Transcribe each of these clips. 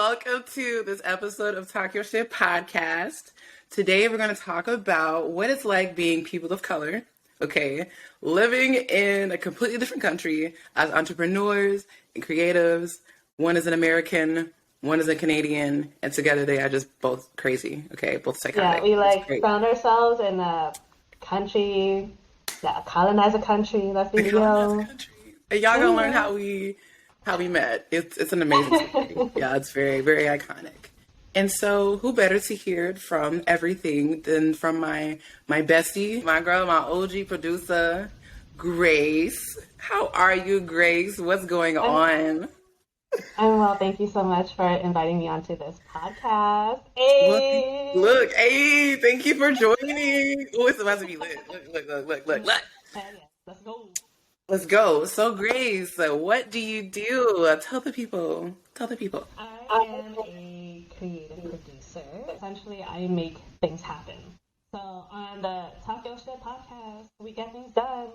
welcome to this episode of Talk Your Shit podcast. Today we're going to talk about what it's like being people of color, okay, living in a completely different country as entrepreneurs and creatives. One is an American, one is a Canadian, and together they are just both crazy, okay, both psychotic. Yeah, we found ourselves in a country, colonize a country, let's be real. And y'all gonna learn how we met. It's an amazing story. Yeah, it's very, very iconic. And so who better to hear it from everything than from my bestie, my girl, my OG producer, Grace. How are you, Grace? What's going on? I'm well, thank you so much for inviting me onto this podcast. Hey! Look, hey, thank you for joining. Oh, it's about to be lit. Look. Hey, let's go. Let's go. So, Grace, what do you do? Tell the people. I am a creative producer. Essentially, I make things happen. So, on the Talk Your Shit podcast, we get things done.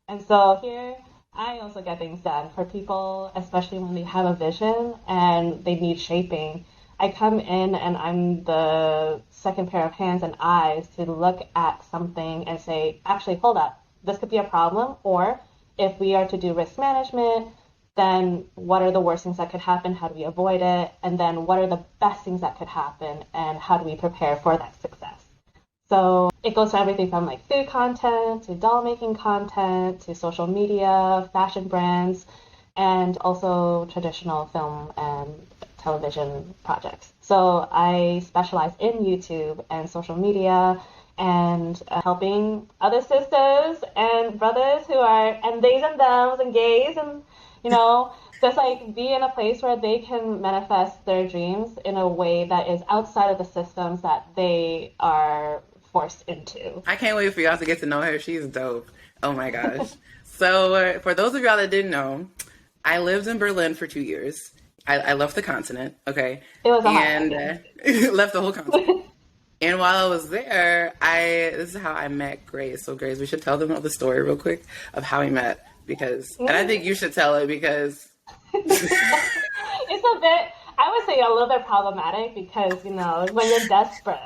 And so here, I also get things done for people, especially when they have a vision and they need shaping. I come in and I'm the second pair of hands and eyes to look at something and say, actually, hold up, this could be a problem, or if we are to do risk management, then what are the worst things that could happen? How do we avoid it? And then what are the best things that could happen? And how do we prepare for that success? So it goes to everything from like food content, to doll making content, to social media, fashion brands, and also traditional film and television projects. So I specialize in YouTube and social media, and helping other sisters and brothers who are, and theys and thems and gays, and, just like be in a place where they can manifest their dreams in a way that is outside of the systems that they are forced into. I can't wait for y'all to get to know her. She's dope. Oh my gosh. So for those of y'all that didn't know, I lived in Berlin for 2 years. I left the continent, okay? It was a left the whole continent. And while I was there, this is how I met Grace. So Grace, we should tell them the story real quick of how we met, and I think you should tell it because it's a bit, I would say a little bit problematic because, when you're desperate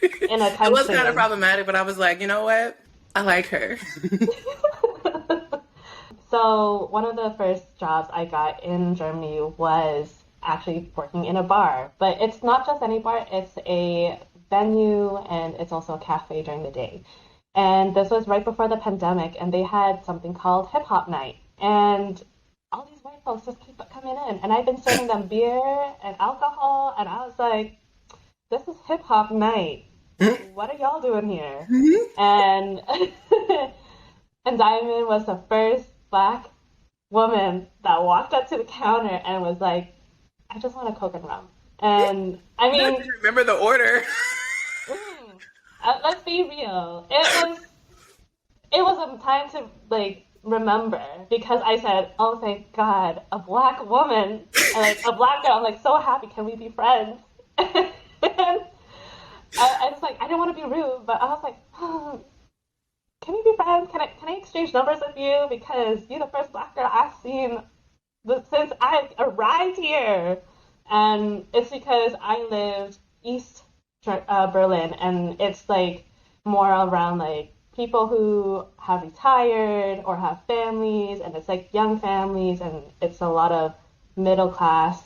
in a country. It was kind of problematic, but I was like, you know what? I like her. So one of the first jobs I got in Germany was actually working in a bar, but it's not just any bar, it's a venue and it's also a cafe during the day. And this was right before the pandemic, and they had something called hip hop night, and all these white folks just keep coming in, and I've been serving them beer and alcohol, and I was like, this is hip hop night, what are y'all doing here? And Diamond was the first Black woman that walked up to the counter and was like, I just want a Coke and rum. And I mean, I remember the order. Let's be real. It was a time to remember, because I said, oh thank God, a Black woman, and a Black girl. I'm so happy. Can we be friends? And I was I didn't want to be rude, but I was like, can we be friends? Can I exchange numbers with you? Because you're the first Black girl I've seen since I arrived here. And it's because I lived East Berlin, and it's more around people who have retired or have families, and it's young families, and it's a lot of middle class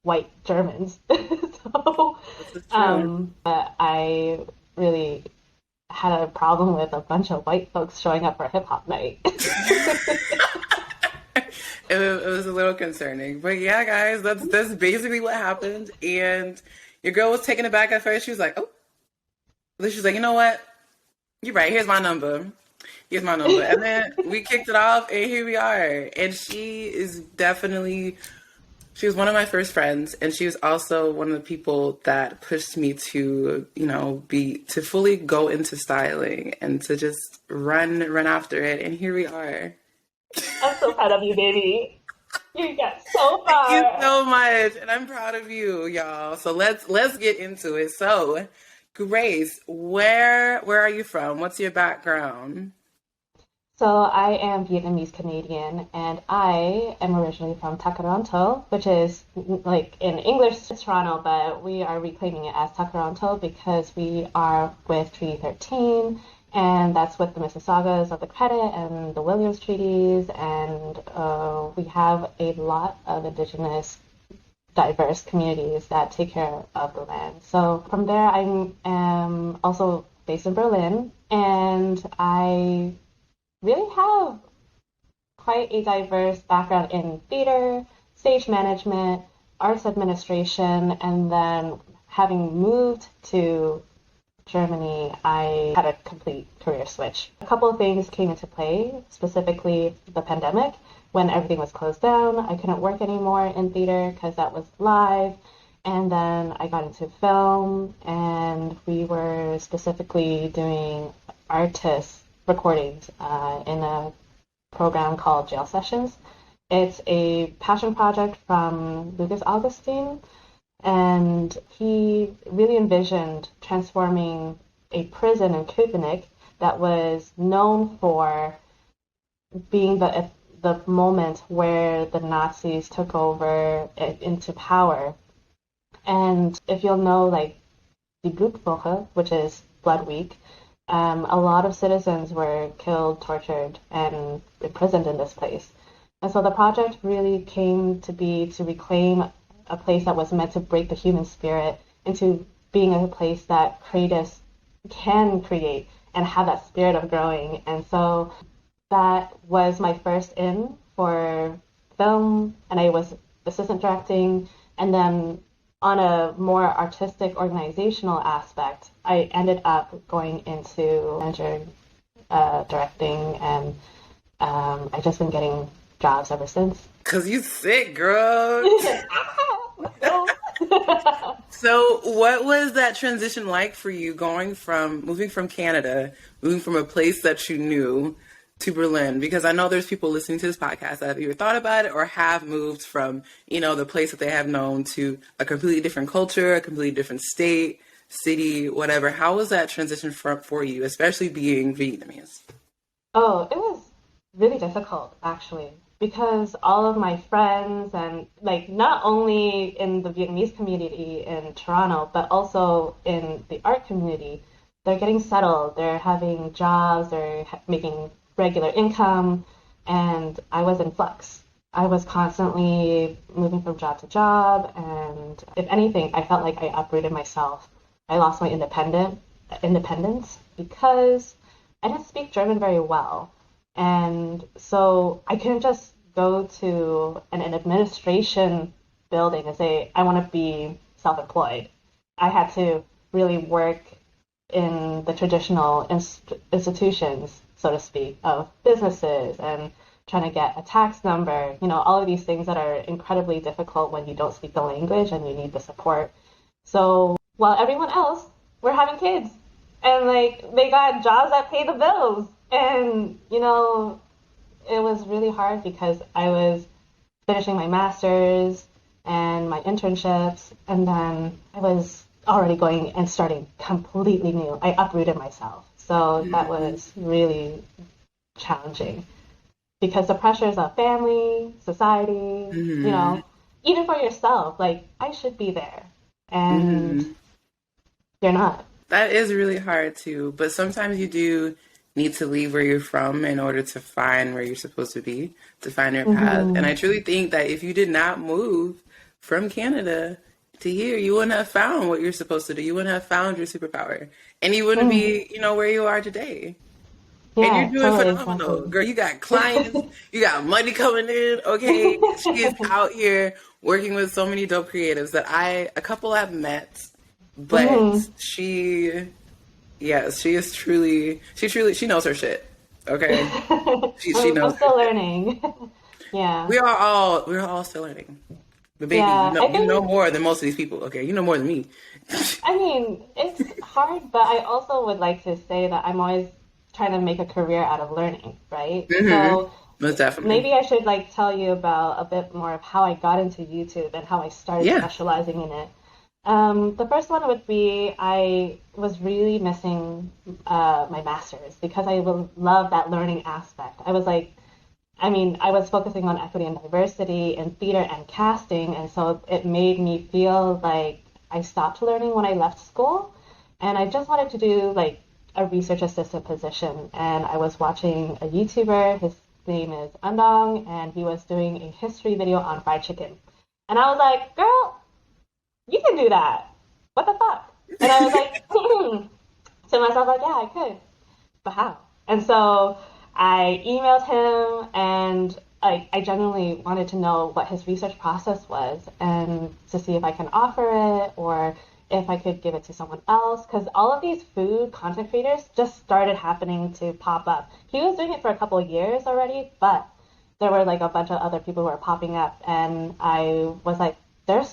white Germans. So but I really had a problem with a bunch of white folks showing up for hip hop night. It was a little concerning, but yeah, guys, that's basically what happened. And your girl was taken aback at first. She was like, "Oh," then she's like, "You know what? You're right. Here's my number. And then we kicked it off, and here we are. And she was one of my first friends, and she was also one of the people that pushed me to, to fully go into styling and to just run after it. And here we are. I'm so proud of you, baby. You got so far. Thank you so much, and I'm proud of you, y'all. So let's get into it. So, Grace, where are you from? What's your background? So I am Vietnamese-Canadian, and I am originally from Takaranto, which is like in English Toronto, but we are reclaiming it as Takaranto because we are with Treaty 13, and that's with the Mississaugas of the Credit and the Williams Treaties, and we have a lot of Indigenous diverse communities that take care of the land. So from there, I am also based in Berlin, and I really have quite a diverse background in theater, stage management, arts administration, and then having moved to Germany, I had a complete career switch. A couple of things came into play, specifically the pandemic. When everything was closed down, I couldn't work anymore in theater because that was live. And then I got into film, and we were specifically doing artists recordings in a program called Jail Sessions. It's a passion project from Lucas Augustine, and he really envisioned transforming a prison in Köpenick that was known for being the moment where the Nazis took over into power. And if you'll know, like, die Blutwoche, which is Blood Week, a lot of citizens were killed, tortured, and imprisoned in this place. And so the project really came to be to reclaim a place that was meant to break the human spirit into being a place that creatives can create and have that spirit of growing. And so that was my first in for film, and I was assistant directing. And then on a more artistic organizational aspect, I ended up going into manager directing, and I've just been getting jobs ever since. Cause you sick, girl. So what was that transition like for you moving from Canada, moving from a place that you knew to Berlin? Because I know there's people listening to this podcast that have either thought about it or have moved from, the place that they have known to a completely different culture, a completely different state, city, whatever. How was that transition for you, especially being Vietnamese? Oh, it was really difficult, actually, because all of my friends and not only in the Vietnamese community in Toronto, but also in the art community, they're getting settled, they're having jobs, they're making regular income, and I was in flux. I was constantly moving from job to job, and if anything, I felt like I uprooted myself. I lost my independence because I didn't speak German very well. And so I couldn't just go to an administration building and say, I want to be self-employed. I had to really work in the traditional institutions, so to speak, of businesses and trying to get a tax number, all of these things that are incredibly difficult when you don't speak the language and you need the support. So while everyone else were having kids and they got jobs that pay the bills. And, it was really hard because I was finishing my master's and my internships, and then I was already going and starting completely new. I uprooted myself. So that was really challenging because the pressures of family, society, even for yourself, I should be there. And you're not. That is really hard too, but sometimes you do need to leave where you're from in order to find where you're supposed to be, to find your path. And I truly think that if you did not move from Canada to here, you wouldn't have found what you're supposed to do. You wouldn't have found your superpower. And you wouldn't be, where you are today. Yeah, and you're doing totally, phenomenal. exactly. Girl, you got clients, you got money coming in, okay? She is out here working with so many dope creatives that a couple I've met, but she is truly, she knows her shit. Okay, she knows. I'm still learning. Yeah, we're all still learning. But baby, you know more than most of these people. Okay, you know more than me. I mean, it's hard, but I also would like to say that I'm always trying to make a career out of learning, right? So most definitely. maybe I should tell you about a bit more of how I got into YouTube and how I started specializing in it. The first one would be I was really missing my master's because I love that learning aspect. I was focusing on equity and diversity in theater and casting, and so it made me feel like I stopped learning when I left school, and I just wanted to do like a research assistant position. And I was watching a YouTuber, his name is Andong, and he was doing a history video on fried chicken. And I was like, girl, you can do that. What the fuck? And I was like, to myself, like, yeah, I could. But how? And so I emailed him and I genuinely wanted to know what his research process was and to see if I can offer it or if I could give it to someone else. Because all of these food content creators just started happening to pop up. He was doing it for a couple of years already, but there were like a bunch of other people who were popping up. And I was like, they're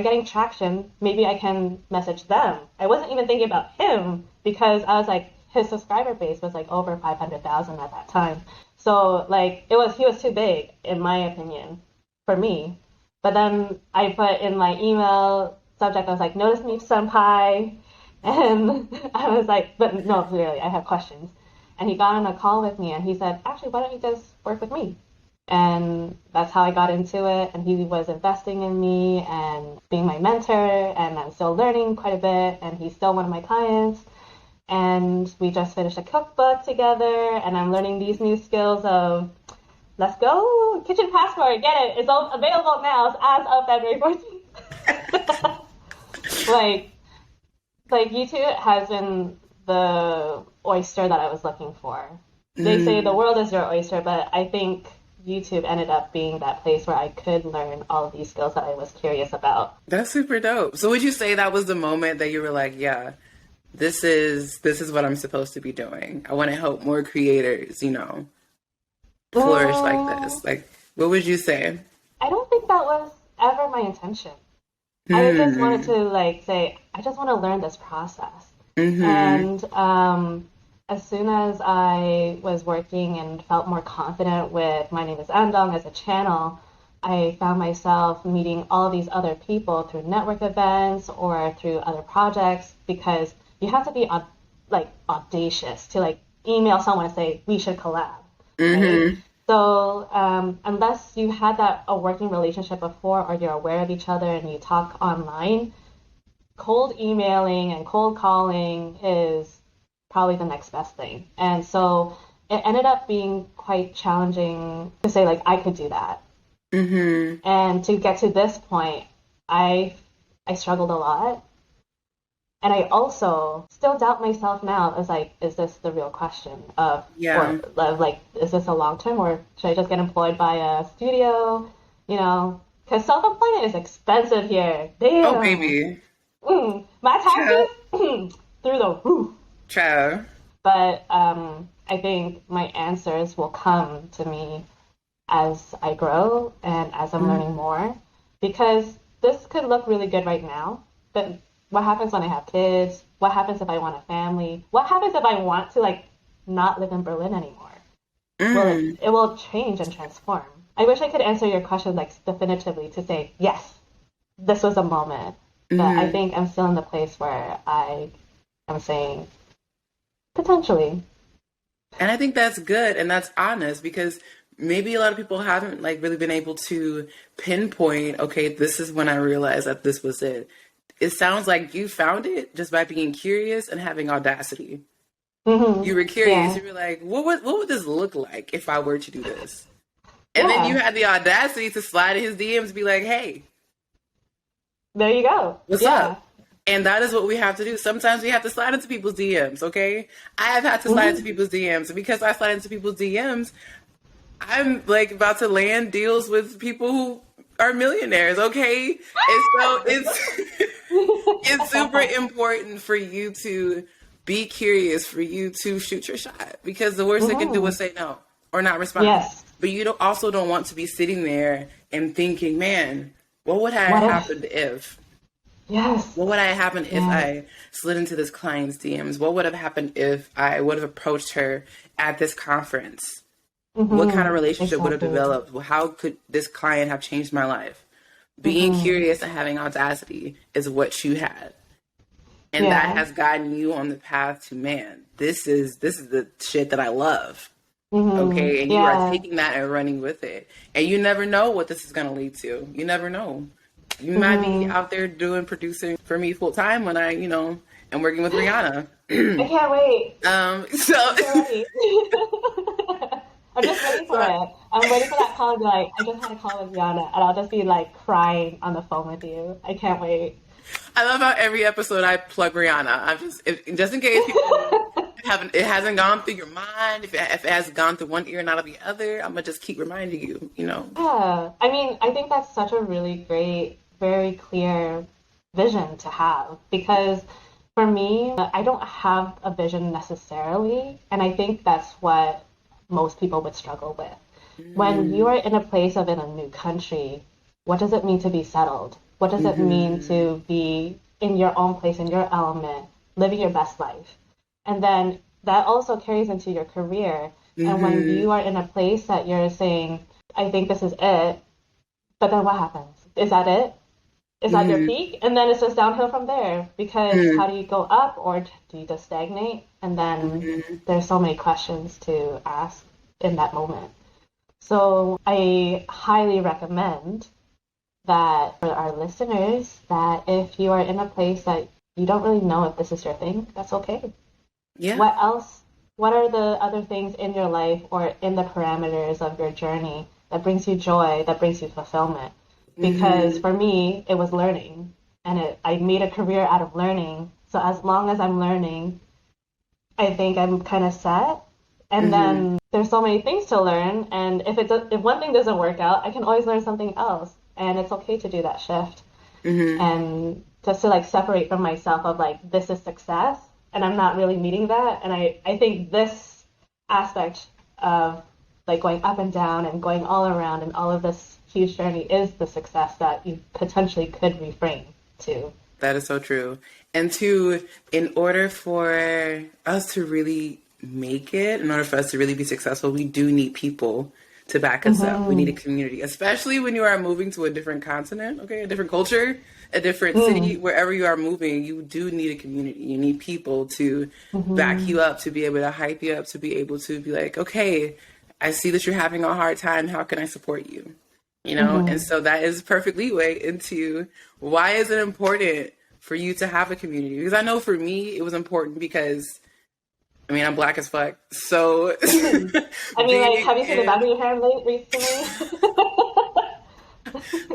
getting traction. Maybe I can message them. I wasn't even thinking about him because I was like, his subscriber base was like over 500,000 at that time. So like he was too big in my opinion for me. But then I put in my email subject, I was like, notice me senpai. And I was like, but no, clearly I have questions. And he got on a call with me and he said, actually, why don't you just work with me? And that's how I got into it. And he was investing in me and being my mentor. And I'm still learning quite a bit. And he's still one of my clients. And we just finished a cookbook together. And I'm learning these new skills of, let's go, kitchen passport, get it. It's all available now as of February 14th. like YouTube has been the oyster that I was looking for. They say the world is your oyster, but I think YouTube ended up being that place where I could learn all of these skills that I was curious about. That's super dope. So would you say that was the moment that you were like, yeah, this is what I'm supposed to be doing. I want to help more creators, flourish like this. Like, what would you say? I don't think that was ever my intention. I just wanted to say, I just want to learn this process. And as soon as I was working and felt more confident with My Name Is Andong as a channel, I found myself meeting all of these other people through network events or through other projects because you have to be audacious to email someone and say, we should collab. Right? So unless you had a working relationship before or you're aware of each other and you talk online, cold emailing and cold calling is probably the next best thing. And so it ended up being quite challenging to say, I could do that. And to get to this point, I struggled a lot. And I also still doubt myself now as is this the real question of, is this a long term or should I just get employed by a studio? Because self-employment is expensive here. Damn. Oh, baby. My taxes through the roof. Ciao. But I think my answers will come to me as I grow and as I'm learning more. Because this could look really good right now, but what happens when I have kids? What happens if I want a family? What happens if I want to not live in Berlin anymore? Well, it will change and transform. I wish I could answer your question definitively to say, yes, this was a moment. But I think I'm still in the place where I am saying, potentially. And I think that's good and that's honest because maybe a lot of people haven't really been able to pinpoint, okay, this is when I realized that this was it. It sounds like you found it just by being curious and having audacity. You were curious. Yeah. You were like, what would this look like if I were to do this? And then you had the audacity to slide in his DMs and be like, hey. There you go. What's up? And that is what we have to do. Sometimes we have to slide into people's DMs, okay? I have had to slide into people's DMs. And because I slide into people's DMs, I'm about to land deals with people who are millionaires, okay? And so it's super important for you to be curious, for you to shoot your shot, because the worst they can do is say no or not respond. Yes. But you also don't want to be sitting there and thinking, man, what would have happened if? Yes. What would have happened if I slid into this client's DMs? What would have happened if I would have approached her at this conference? What kind of relationship would have developed? How could this client have changed my life? Being curious and having audacity is what you had. And that has gotten you on the path to, man, this is the shit that I love. Okay. And you are taking that and running with it. And you never know what this is going to lead to. You never know. You might be out there doing producing for me full time when I, am working with Rihanna. I can't wait. So I'm just waiting for it. I'm waiting for that call to be like, I just had a call with Rihanna, and I'll just be like crying on the phone with you. I can't wait. I love how every episode I plug Rihanna. I'm just in case people it hasn't gone through your mind. If it has gone through one ear and out of the other, I'm gonna just keep reminding you. Yeah, I mean, I think that's such a really great, very clear vision to have, because for me, I don't have a vision necessarily, and I think that's what most people would struggle with. When you are in a place of in a new country, what does it mean to be settled? What does it mean to be in your own place, in your element, living your best life? And then that also carries into your career. And when you are in a place that you're saying, I think this is it, but then what happens? Is that it? Is that your peak? And then it's just downhill from there, because how do you go up, or do you just stagnate? And then there's so many questions to ask in that moment. So I highly recommend that for our listeners, that if you are in a place that you don't really know if this is your thing, that's okay. Yeah. What else? What are the other things in your life or in the parameters of your journey that brings you joy, that brings you fulfillment? Because for me, it was learning, and I made a career out of learning. So as long as I'm learning, I think I'm kind of set. And then there's so many things to learn, and if one thing doesn't work out, I can always learn something else, and it's okay to do that shift. And just to like separate from myself of like, this is success, and I'm not really meeting that. And I think this aspect of like going up and down and going all around and all of this huge journey is the success that you potentially could reframe to. That is so true. And in order for us to really make it, in order for us to really be successful, we do need people to back us up. We need a community, especially when you are moving to a different continent, okay, a different culture, a different city, wherever you are moving, you do need a community. You need people to back you up, to be able to hype you up, to be able to be like, okay, I see that you're having a hard time. How can I support you? And so that is perfect leeway into why is it important for you to have a community? Because I know for me, it was important because, I mean, I'm Black as fuck. So, I mean, like, have you seen the back of your hair recently?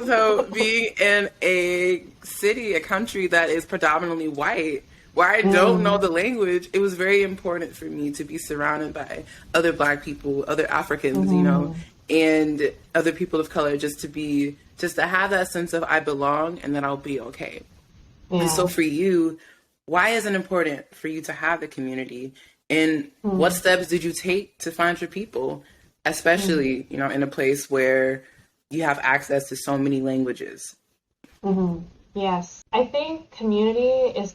So being in a city, a country that is predominantly white, where I don't know the language, it was very important for me to be surrounded by other Black people, other Africans, and other people of color, just to have that sense of I belong and that I'll be okay. Yeah. And so for you, why is it important for you to have the community? And what steps did you take to find your people, especially, in a place where you have access to so many languages? Yes. I think community is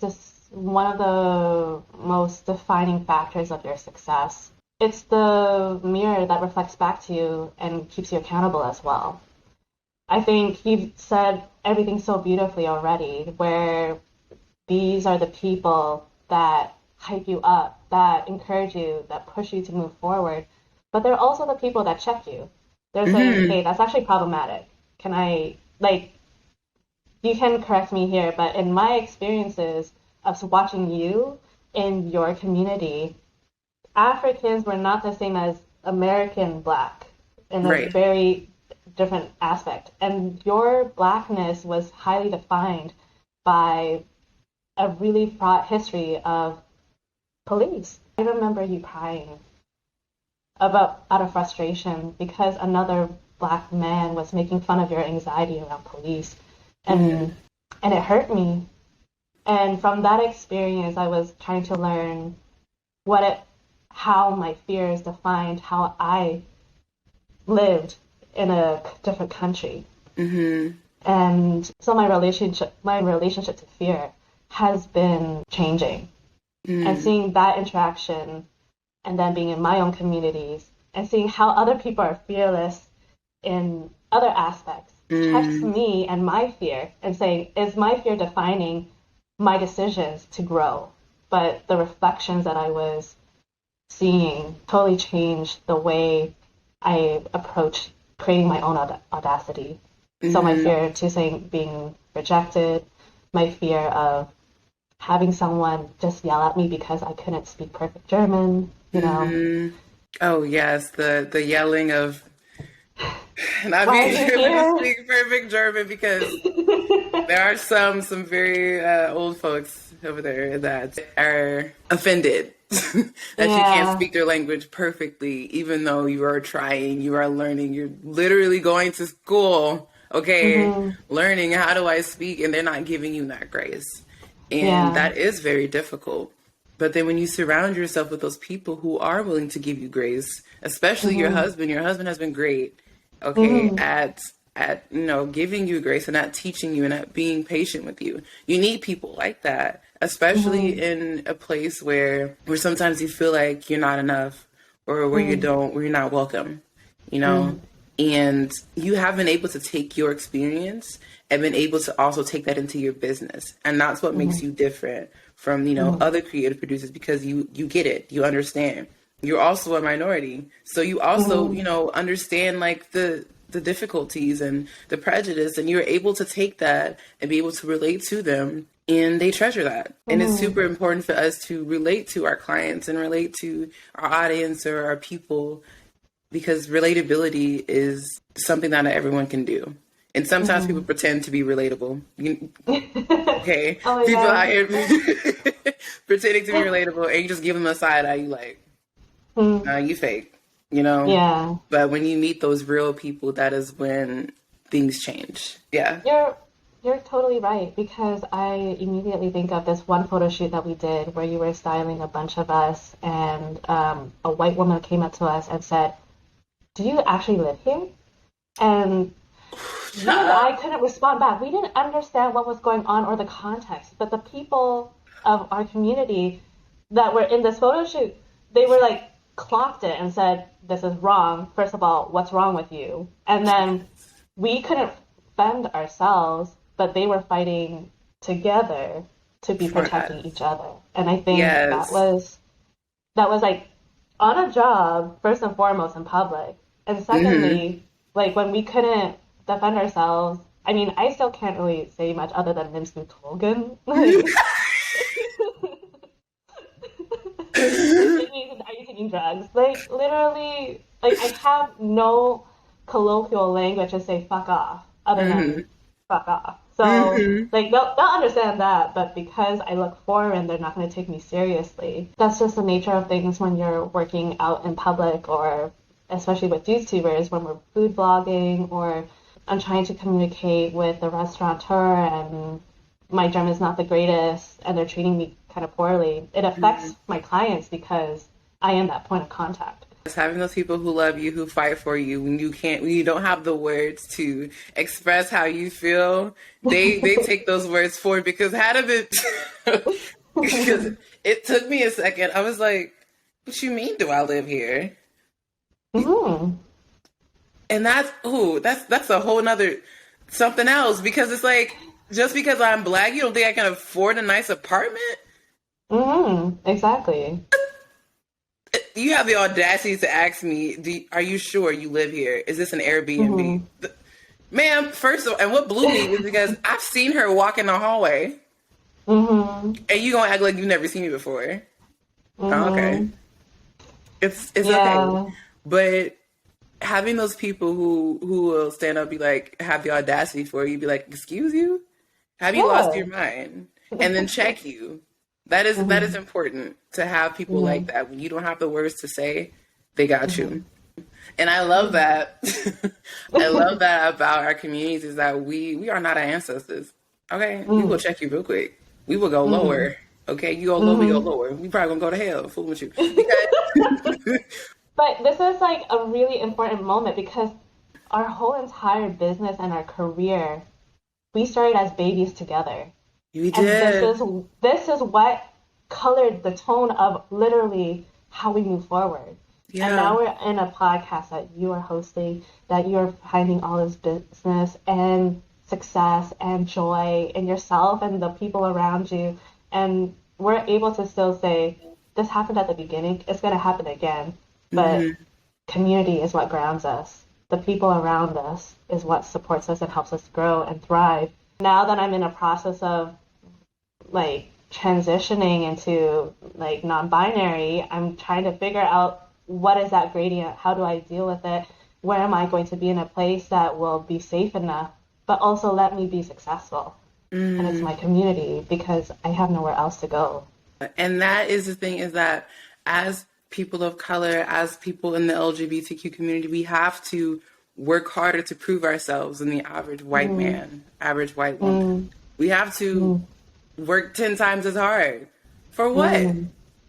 one of the most defining factors of your success. It's the mirror that reflects back to you and keeps you accountable as well. I think you've said everything so beautifully already, where these are the people that hype you up, that encourage you, that push you to move forward. But they're also the people that check you. They're saying, hey, that's actually problematic. You can correct me here, but in my experiences of watching you in your community, Africans were not the same as American Black in a very different aspect. And your Blackness was highly defined by a really fraught history of police. I remember you crying out of frustration because another Black man was making fun of your anxiety around police. And it hurt me. And from that experience, I was trying to learn how my fears defined how I lived in a different country. And so my relationship to fear has been changing. And seeing that interaction, and then being in my own communities, and seeing how other people are fearless in other aspects, checks me and my fear and saying, is my fear defining my decisions to grow? But the reflections that I was seeing totally changed the way I approach creating my own audacity. So my fear to saying being rejected, my fear of having someone just yell at me because I couldn't speak perfect German, you know. Oh yes, the yelling of not being able to speak perfect German, because there are some very old folks over there that are offended that you can't speak their language perfectly, even though you are trying, you are learning, you're literally going to school, learning how do I speak, and they're not giving you that grace. And that is very difficult. But then when you surround yourself with those people who are willing to give you grace, especially your husband has been great, at giving you grace and at teaching you and at being patient with you. You need people like that, especially in a place where sometimes you feel like you're not enough, or where you're not welcome, and you have been able to take your experience and been able to also take that into your business. And that's what makes you different from, other creative producers, because you get it, you understand. You're also a minority. So you also, understand like the difficulties and the prejudice, and you're able to take that and be able to relate to them, and they treasure that. And it's super important for us to relate to our clients and relate to our audience or our people, because relatability is something that not everyone can do. And sometimes people pretend to be relatable. Okay. People out here pretending to be relatable, and you just give them a side eye, you like, nah, you fake. Yeah. But when you meet those real people, that is when things change. Yeah. You're totally right, because I immediately think of this one photo shoot that we did where you were styling a bunch of us, and a white woman came up to us and said, "Do you actually live here?" And you and I couldn't respond back. We didn't understand what was going on or the context, but the people of our community that were in this photo shoot, they were like, clocked it and said, "This is wrong. First of all, what's wrong with you?" And then we couldn't defend ourselves, but they were fighting together to be protecting each other. And I think that was like on a job, first and foremost, in public. And secondly, like when we couldn't defend ourselves, I mean, I still can't really say much other than Nimsnu Tolgan. Are you taking drugs? Like, literally, like, I have no colloquial language to say fuck off other than fuck off. So, like, they'll understand that, but because I look foreign, they're not going to take me seriously. That's just the nature of things when you're working out in public, or especially with YouTubers, when we're food blogging, or I'm trying to communicate with the restaurateur and my German is not the greatest and they're treating me kind of poorly. It affects my clients because I am that point of contact. It's having those people who love you, who fight for you when you don't have the words to express how you feel. They take those words forward, because because it took me a second. I was like, "What you mean? Do I live here?" And that's a whole nother something else, because it's like, just because I'm Black, you don't think I can afford a nice apartment? Exactly. You have the audacity to ask me, are you sure you live here? Is this an Airbnb? Ma'am, first of all, and what blew me is because I've seen her walk in the hallway, and you gonna act like you've never seen me before. Oh, okay. It's okay. But having those people who will stand up, be like, have the audacity for you, be like, "Excuse you? Have you lost your mind?" And then check you. That is important, to have people like that. When you don't have the words to say, they got you. And I love that. I love that about our communities, is that we are not our ancestors. Okay? We will check you real quick. We will go lower. Okay? You go low, we go lower. We probably gonna go to hell fooling with you. But this is like a really important moment, because our whole entire business and our career, we started as babies together. We did. And this is what colored the tone of literally how we move forward. And now we're in a podcast that you are hosting, that you're finding all this business and success and joy in yourself and the people around you. And we're able to still say, this happened at the beginning, it's going to happen again. But community is what grounds us. The people around us is what supports us and helps us grow and thrive. Now that I'm in a process of like transitioning into like non-binary, I'm trying to figure out what is that gradient? How do I deal with it? Where am I going to be in a place that will be safe enough, but also let me be successful? And it's my community because I have nowhere else to go. And that is the thing, is that as people of color, as people in the LGBTQ community, we have to work harder to prove ourselves than the average white man, average white woman. We have to work 10 times as hard. For what?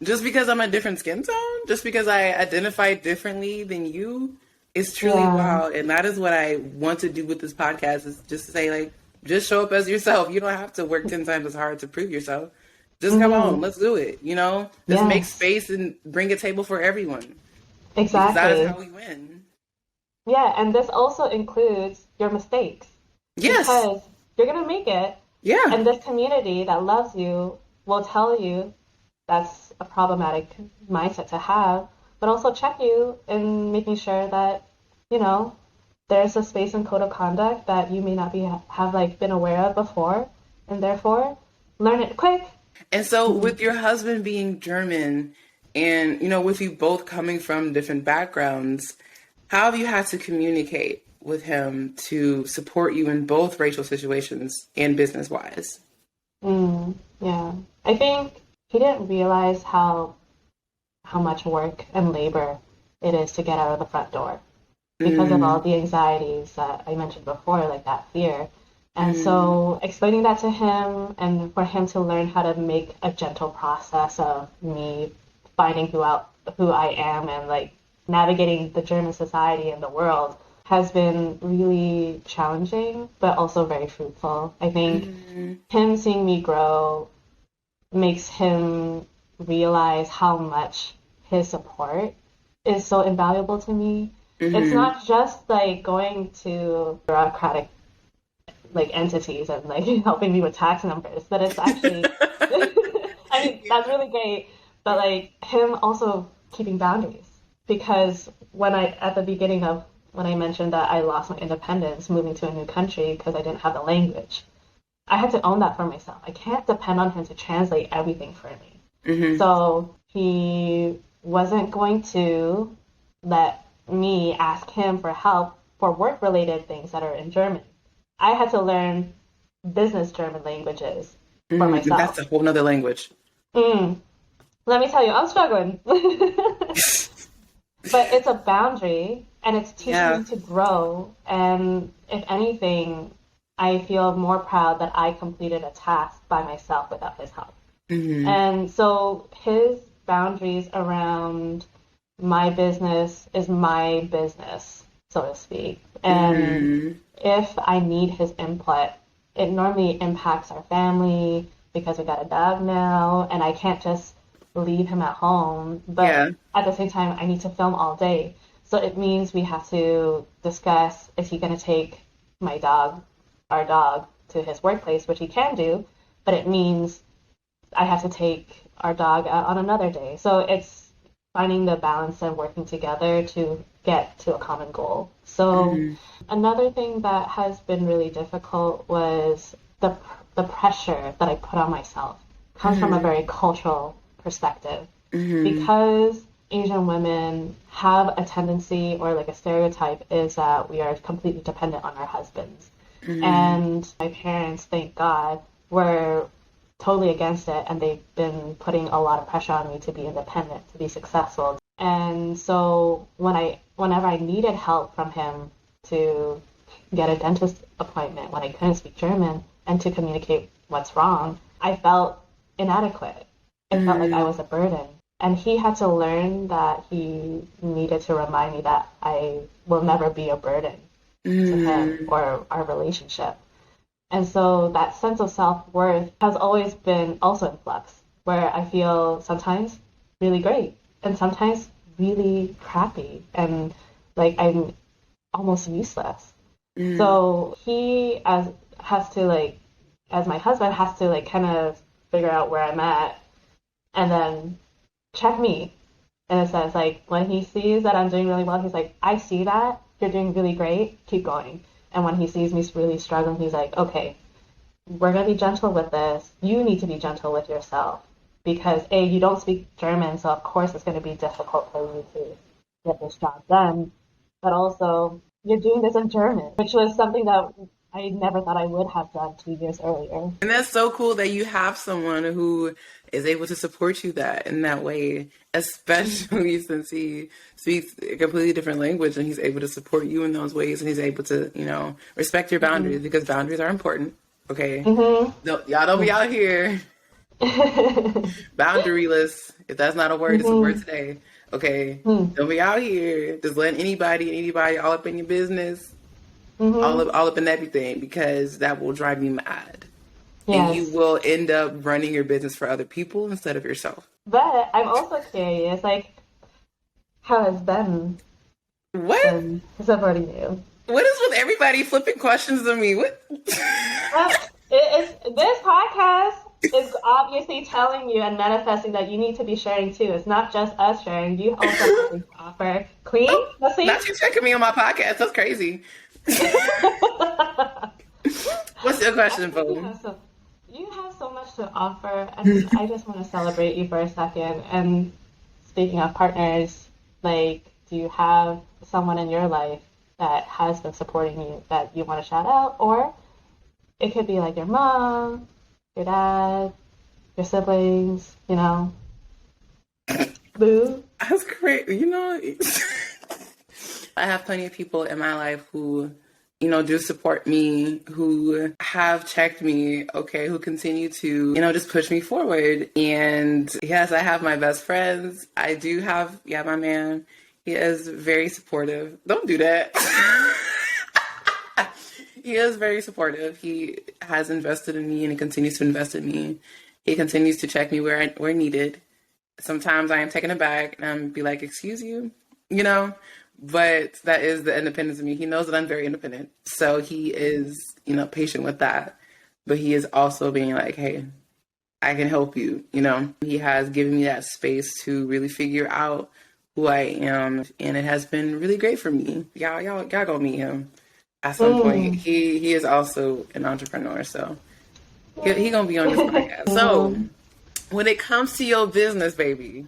Just because I'm a different skin tone? Just because I identify differently than you? It's truly wild. And that is what I want to do with this podcast, is just to say, like, just show up as yourself. You don't have to work 10 times as hard to prove yourself. Just come on, let's do it. You know, let's make space and bring a table for everyone. Exactly. Because that is how we win. Yeah, and this also includes your mistakes. Yes. Because you're going to make it. Yeah. And this community that loves you will tell you that's a problematic mindset to have, but also check you in making sure that, you know, there's a space and code of conduct that you may not have like been aware of before, and therefore learn it quick. And so with your husband being German and, you know, with you both coming from different backgrounds, how have you had to communicate with him to support you in both racial situations and business-wise? Yeah. I think he didn't realize how much work and labor it is to get out of the front door because of all the anxieties that I mentioned before, like that fear. And so explaining that to him and for him to learn how to make a gentle process of me finding who I am and like navigating the German society and the world has been really challenging, but also very fruitful. I think him seeing me grow makes him realize how much his support is so invaluable to me. It's not just like going to bureaucratic like entities and like helping me with tax numbers, but it's actually I mean that's really great, but like him also keeping boundaries, because at the beginning of when I mentioned that I lost my independence moving to a new country because I didn't have the language, I had to own that for myself. I can't depend on him to translate everything for me. So he wasn't going to let me ask him for help for work-related things that are in German. I had to learn business German languages for myself. That's a whole nother language. Let me tell you, I'm struggling. But it's a boundary, and it's teaching me to grow. And if anything, I feel more proud that I completed a task by myself without his help. And so his boundaries around my business is my business, so to speak. And if I need his input, it normally impacts our family because we got a dog now, and I can't just leave him at home. But at the same time, I need to film all day. So it means we have to discuss, is he going to take our dog, to his workplace, which he can do, but it means I have to take our dog out on another day. So it's finding the balance and working together to get to a common goal. So another thing that has been really difficult was the pressure that I put on myself comes from a very cultural perspective, because Asian women have a tendency, or like a stereotype, is that we are completely dependent on our husbands. And my parents, thank God, were totally against it, and they've been putting a lot of pressure on me to be independent, to be successful. And so whenever I needed help from him to get a dentist appointment when I couldn't speak German and to communicate what's wrong, I felt inadequate. It felt like I was a burden. And he had to learn that he needed to remind me that I will never be a burden to him or our relationship. And so that sense of self-worth has always been also in flux, where I feel sometimes really great and sometimes really crappy and like I'm almost useless. Mm. So he has to like, as my husband has to like kind of figure out where I'm at and then check me in a sense. Like when he sees that I'm doing really well, he's like, I see that you're doing really great, keep going. And when he sees me really struggling, he's like, okay, we're gonna be gentle with this. You need to be gentle with yourself because you don't speak German, so of course it's gonna be difficult for you to get this job done. But also you're doing this in German, which was something that I never thought I would have done 2 years earlier. And that's so cool that you have someone who is able to support you that in that way, especially since he speaks a completely different language and he's able to support you in those ways and he's able to, respect your boundaries because boundaries are important. Okay. No, y'all don't be out here boundaryless. If that's not a word, it's a word today. Okay. Don't be out here just letting anybody all up in your business. All up in everything because that will drive you mad. Yes. And you will end up running your business for other people instead of yourself. But I'm also curious, like, how has Ben been supporting you? What is with everybody flipping questions to me? What? This podcast is obviously telling you and manifesting that you need to be sharing too. It's not just us sharing. You also have to offer. Queen? Let's see. Not you checking me on my podcast. That's crazy. What's your question, Bo? You have so much to offer, and I just want to celebrate you for a second. And speaking of partners, like, do you have someone in your life that has been supporting you that you want to shout out? Or it could be like your mom, your dad, your siblings, Boo. That's great. I have plenty of people in my life who, do support me, who have checked me, okay, who continue to, just push me forward. And yes, I have my best friends. I do have, my man. He is very supportive. Don't do that. He is very supportive. He has invested in me and he continues to invest in me. He continues to check me where needed. Sometimes I am taken aback and I'm be like, excuse you, but that is the independence of me. He knows that I'm very independent. So he is, patient with that. But he is also being like, hey, I can help you, He has given me that space to really figure out who I am. And it has been really great for me. Y'all go meet him at some point. He is also an entrepreneur. So he going to be on this podcast. So when it comes to your business, baby,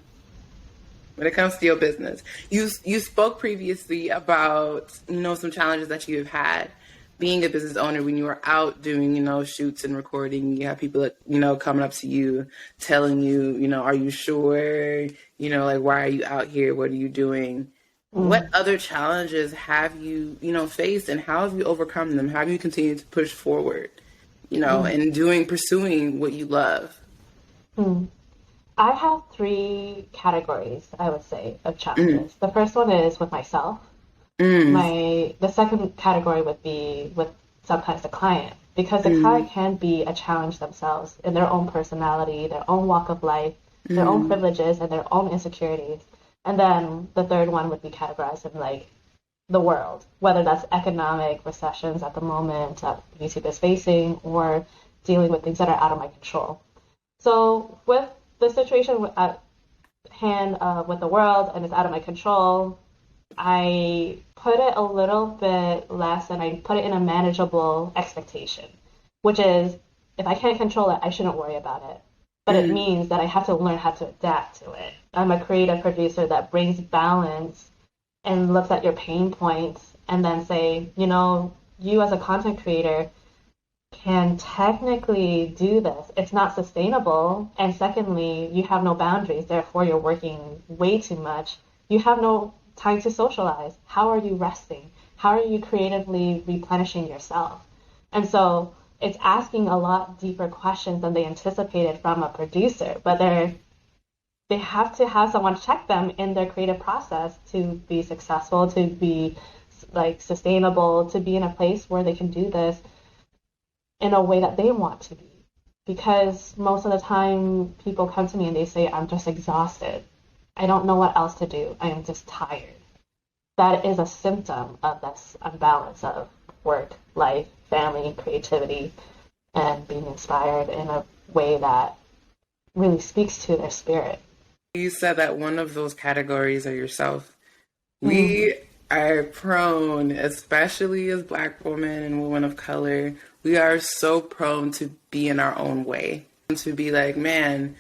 you spoke previously about, some challenges that you have had being a business owner when you were out doing, shoots and recording. You have people that, coming up to you, telling you, are you sure? Like, why are you out here? What are you doing? What other challenges have you, faced and how have you overcome them? How have you continued to push forward, and pursuing what you love? I have 3 categories, I would say, of challenges. The first one is with myself. The second category would be with sometimes the client, because the client can be a challenge themselves in their own personality, their own walk of life, their own privileges, and their own insecurities. And then the third one would be categorized in like the world, whether that's economic recessions at the moment that YouTube is facing or dealing with things that are out of my control. So with the situation at hand with the world and it's out of my control, I put it a little bit less and I put it in a manageable expectation, which is if I can't control it, I shouldn't worry about it. But it means that I have to learn how to adapt to it. I'm a creative producer that brings balance and looks at your pain points and then say, you as a content creator can technically do this. It's not sustainable. And secondly, you have no boundaries. Therefore, you're working way too much. You have no time to socialize. How are you resting? How are you creatively replenishing yourself? And so it's asking a lot deeper questions than they anticipated from a producer, but they have to have someone check them in their creative process to be successful, to be like sustainable, to be in a place where they can do this in a way that they want to be. Because most of the time people come to me and they say, I'm just exhausted. I don't know what else to do. I am just tired. That is a symptom of this imbalance of work, life, family, creativity, and being inspired in a way that really speaks to their spirit. You said that one of those categories are yourself. We are prone, especially as Black women and women of color, we are so prone to be in our own way. To be like, man,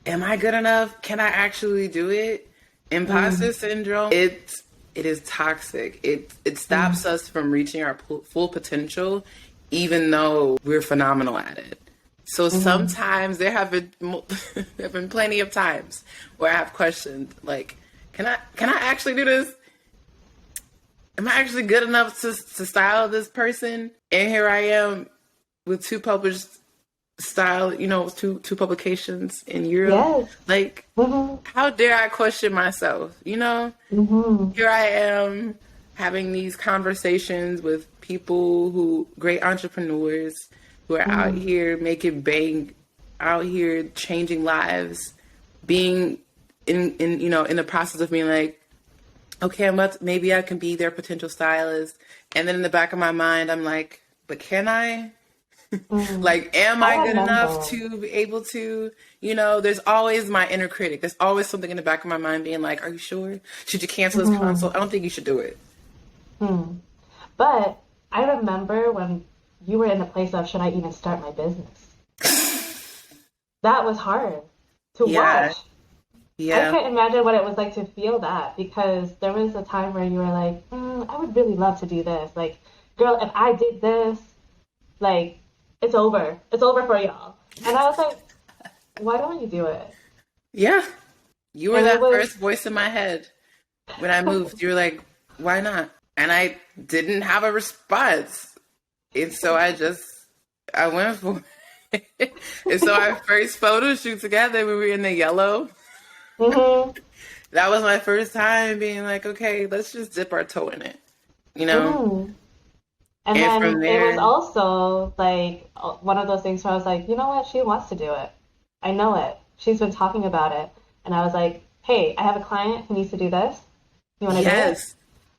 am I good enough? Can I actually do it? Imposter syndrome, it is toxic. It stops us from reaching our full potential, even though we're phenomenal at it. So sometimes there have been plenty of times where I have questioned, like, can I actually do this? Am I actually good enough to style this person? And here I am with two published style, two publications in Europe. Yes. Like, how dare I question myself? Here I am having these conversations with people great entrepreneurs who are out here making bank, out here changing lives, being in the process of being like, okay, maybe I can be their potential stylist. And then in the back of my mind, I'm like, but can I? Like, am I good enough to be able to, there's always my inner critic. There's always something in the back of my mind being like, are you sure? Should you cancel this consult? I don't think you should do it. But I remember when you were in the place of, should I even start my business? That was hard to watch. Yeah. I can't imagine what it was like to feel that, because there was a time where you were like, I would really love to do this. Like, girl, if I did this, like, it's over. It's over for y'all. And I was like, why don't you do it? Yeah. You were that first voice in my head when I moved. You were like, why not? And I didn't have a response. And so I went for it. And so our first photo shoot together, we were in the yellow. That was my first time being like, okay, let's just dip our toe in it, And then from there, it was also like one of those things where I was like, you know what? She wants to do it. I know it. She's been talking about it. And I was like, hey, I have a client who needs to do this. You want to do it?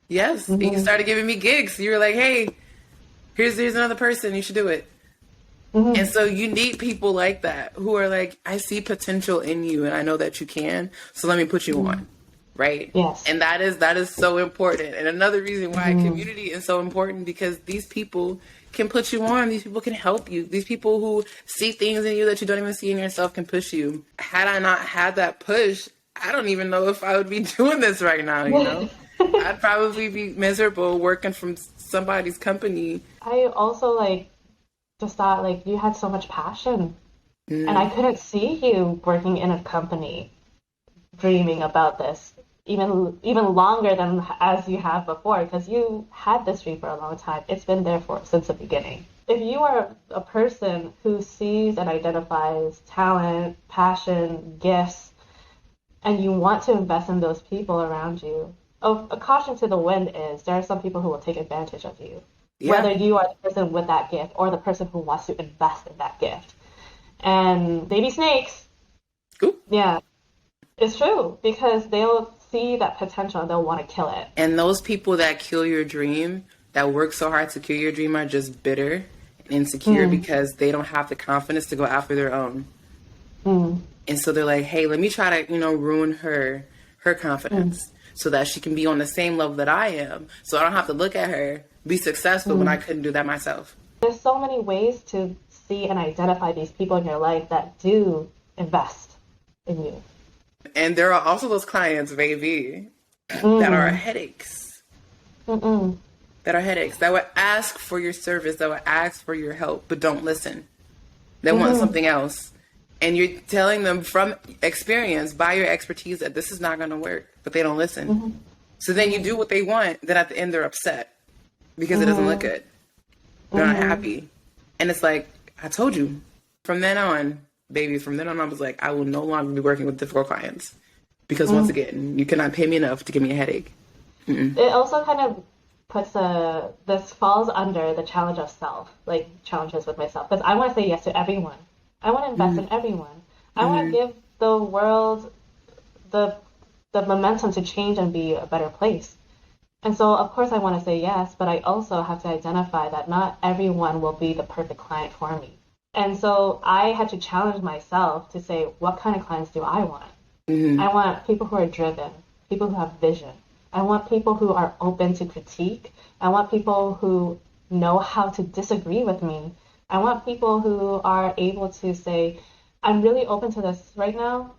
Yes. And you started giving me gigs. You were like, hey, here's another person. You should do it. And so you need people like that who are like, I see potential in you and I know that you can. So let me put you on. Right? Yes. And that is so important. And another reason why community is so important, because these people can put you on. These people can help you. These people who see things in you that you don't even see in yourself can push you. Had I not had that push, I don't even know if I would be doing this right now, I'd probably be miserable working from somebody's company. I also just thought you had so much passion. And I couldn't see you working in a company dreaming about this even longer than as you have before, because you had this dream for a long time. It's been there since the beginning. If you are a person who sees and identifies talent, passion, gifts, and you want to invest in those people around you, a caution to the wind is there are some people who will take advantage of you. Yeah. Whether you are the person with that gift or the person who wants to invest in that gift. And baby snakes. Ooh. Yeah. It's true, because they'll see that potential and they'll want to kill it. And those people that kill your dream, that work so hard to kill your dream, are just bitter and insecure because they don't have the confidence to go after their own. And so they're like, hey, let me try to, ruin her confidence so that she can be on the same level that I am. So I don't have to look at her be successful when I couldn't do that myself. There's so many ways to see and identify these people in your life that do invest in you. And there are also those clients, baby, that are headaches. That are headaches. That would ask for your service, that would ask for your help, but don't listen. They want something else. And you're telling them from experience, by your expertise, that this is not going to work, but they don't listen. So then you do what they want, then at the end they're upset because it doesn't look good. They're not happy. And it's like, I told you. From then on, baby, I was like, I will no longer be working with difficult clients because once again, you cannot pay me enough to give me a headache. It also kind of puts this falls under the challenge of self, challenges with myself, because I want to say yes to everyone. I want to invest in everyone. I want to give the world the momentum to change and be a better place. And so, of course, I want to say yes, but I also have to identify that not everyone will be the perfect client for me. And so I had to challenge myself to say, what kind of clients do I want? Mm-hmm. I want people who are driven, people who have vision. I want people who are open to critique. I want people who know how to disagree with me. I want people who are able to say, I'm really open to this right now,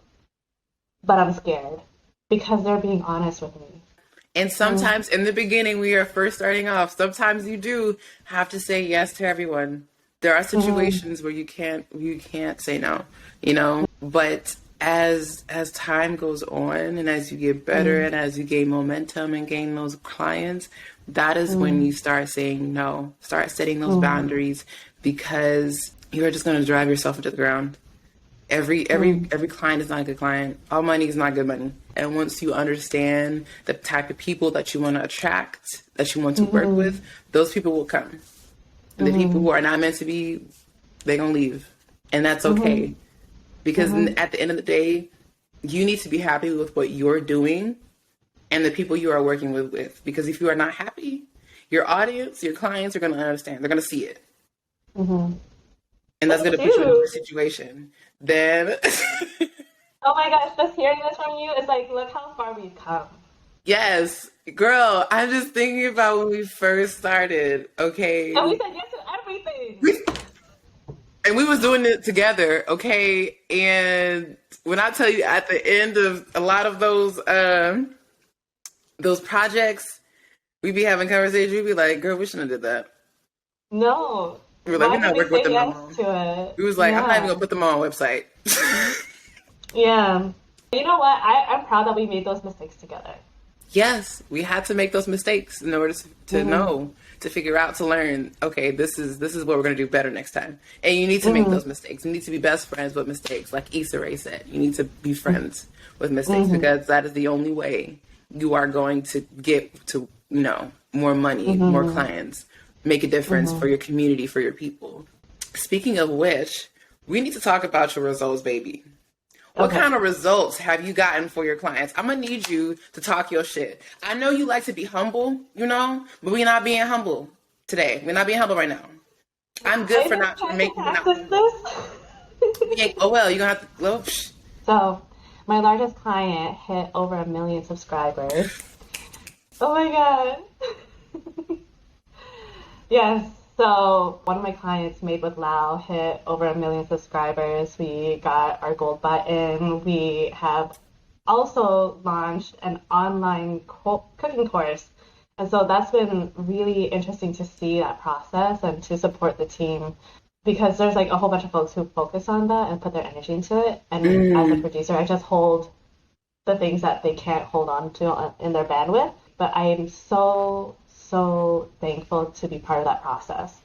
but I'm scared, because they're being honest with me. And sometimes in the beginning, we are first starting off, sometimes you do have to say yes to everyone. There are situations where you can't say no, you know, but as time goes on and as you get better and as you gain momentum and gain those clients, that is when you start saying no, start setting those boundaries, because you're just going to drive yourself into the ground. Every client is not a good client. All money is not good money. And once you understand the type of people that you want to attract, that you want to work with, those people will come. And the people who are not meant to be, they're going to leave. And that's okay. Because at the end of the day, you need to be happy with what you're doing and the people you are working with. Because if you are not happy, your audience, your clients are going to understand. They're going to see it. And that's going to put you in a situation. Then... Oh my gosh, just hearing this from you is like, look how far we've come. Yes, girl, I'm just thinking about when we first started, okay? And we said yes to everything. And we was doing it together, okay? And when I tell you at the end of a lot of those projects, we be having conversations, we be like, girl, we shouldn't have did that. No. We were like, we're not working with them no more. We was like, I'm not even gonna put them on our website. Yeah. You know what? I'm proud that we made those mistakes together. Yes, we had to make those mistakes in order to know, to figure out, to learn, okay, this is what we're going to do better next time. And you need to make those mistakes. You need to be best friends with mistakes. Like Issa Rae said, you need to be friends with mistakes, because that is the only way you are going to get to, you know, more money, more clients, make a difference for your community, for your people. Speaking of which, we need to talk about your results, baby. What kind of results have you gotten for your clients? I'm going to need you to talk your shit. I know you like to be humble, you know, but we're not being humble today. We're not being humble right now. I'm good for not making this. Oh, well, you're going to have to... Well, So, my largest client hit over 1 million subscribers. Oh my God. Yes. So one of my clients, Made with Lao, hit over 1 million subscribers. We got our gold button. We have also launched an online cooking course. And so that's been really interesting to see that process and to support the team, because there's like a whole bunch of folks who focus on that and put their energy into it. And as a producer, I just hold the things that they can't hold on to in their bandwidth. But I am so thankful to be part of that process.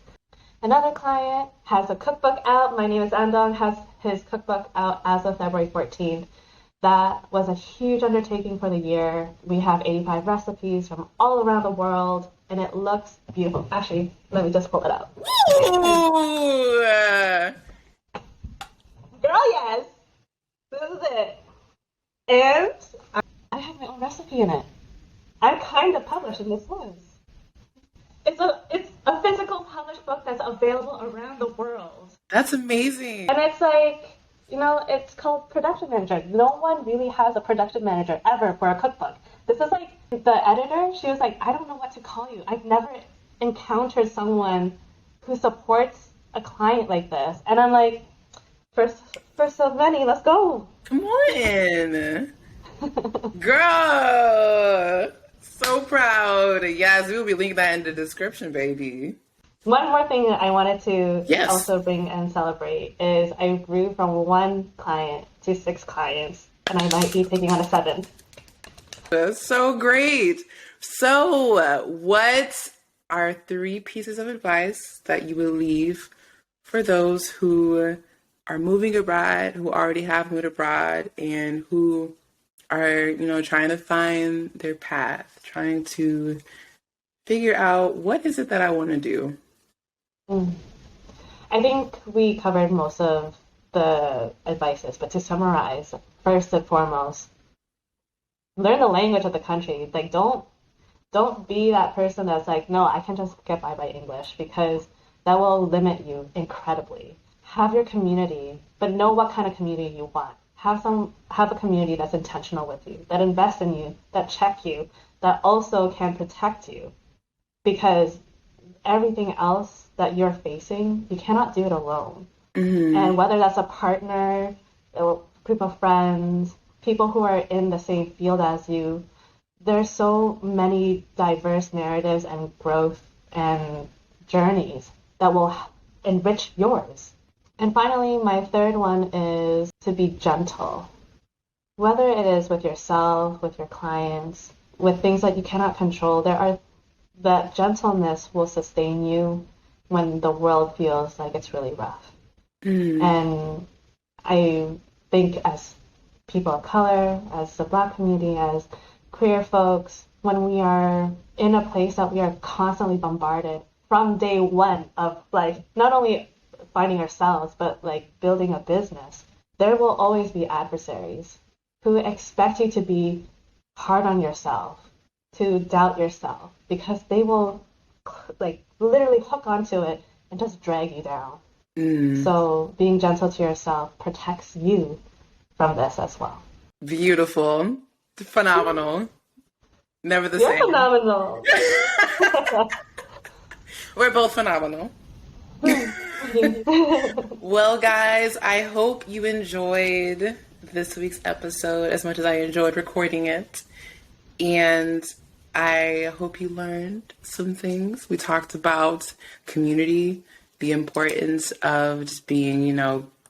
Another client has a cookbook out. My Name is Andong has his cookbook out as of February 14th. That was a huge undertaking for the year. We have 85 recipes from all around the world, and it looks beautiful. Actually, let me just pull it up. Ooh. Girl, yes. This is it. And I have my own recipe in it. I'm kind of publishing this one. It's a physical published book that's available around the world. That's amazing. And it's like, you know, it's called production manager. No one really has a production manager ever for a cookbook. This is like the editor. She was like, I don't know what to call you. I've never encountered someone who supports a client like this. And I'm like, for so many, let's go. Come on. Girl. So proud. Yes, we will be linking that in the description, baby. One more thing that I wanted to also bring and celebrate is I grew from 1 client to 6 clients, and I might be taking on a 7th. That's so great. So, what are 3 pieces of advice that you will leave for those who are moving abroad, who already have moved abroad, and who are, you know, trying to find their path, trying to figure out what is it that I want to do? I think we covered most of the advices, but to summarize, first and foremost, learn the language of the country. Like, don't be that person that's like, no, I can just get by English, because that will limit you incredibly. Have your community, but know what kind of community you want. Have a community that's intentional with you, that invests in you, that check you, that also can protect you. Because everything else that you're facing, you cannot do it alone. Mm-hmm. And whether that's a partner, a group of friends, people who are in the same field as you, there's so many diverse narratives and growth and journeys that will enrich yours. And finally, my third one is to be gentle. Whether it is with yourself, with your clients, with things that you cannot control, that gentleness will sustain you when the world feels like it's really rough. Mm. And I think as people of color, as the Black community, as queer folks, when we are in a place that we are constantly bombarded from day one of, like, not only finding ourselves, but like building a business, there will always be adversaries who expect you to be hard on yourself, to doubt yourself, because they will like literally hook onto it and just drag you down. Mm. So being gentle to yourself protects you from this as well. Beautiful. Phenomenal. Never the You're same. Phenomenal. We're both phenomenal. Well, guys, I hope you enjoyed this week's episode as much as I enjoyed recording it. And I hope you learned some things. We talked about community, the importance of just being,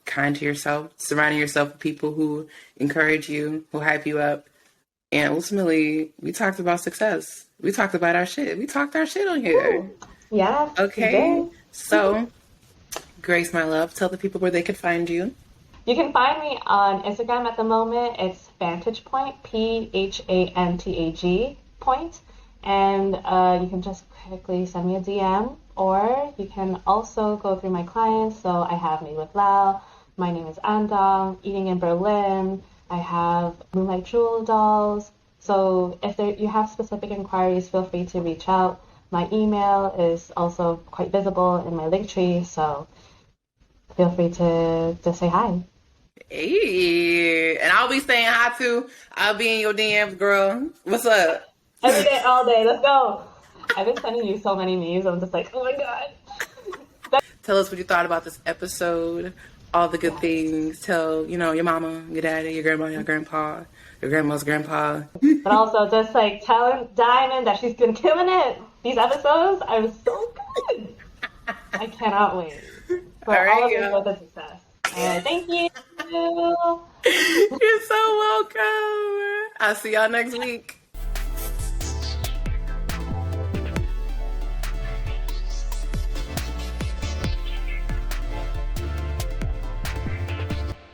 kind to yourself, surrounding yourself with people who encourage you, who hype you up. And ultimately, we talked about success. We talked about our shit. We talked our shit on here. Yeah. Okay. So, Grace, my love, tell the people where they could find you. You can find me on Instagram at the moment. It's Vantage Point, PHANTAG point. And you can just quickly send me a DM, or you can also go through my clients. So I have Made with Lau, My Name Is Andong, Eating in Berlin. I have Moonlight Jewel Dolls. So if you have specific inquiries, feel free to reach out. My email is also quite visible in my Linktree, so feel free to say hi. Hey, and I'll be saying hi too. I'll be in your DMs, girl. What's up? Every day, all day. Let's go. I've been sending you so many memes. I'm just like, oh my God. Tell us what you thought about this episode. All the good things. Tell, your mama, your daddy, your grandma, your grandpa, your grandma's grandpa. But also just like telling Diamond that she's been killing it. These episodes are so good. I cannot wait for all of your growth and success. And thank you. You're so welcome. I'll see y'all next week.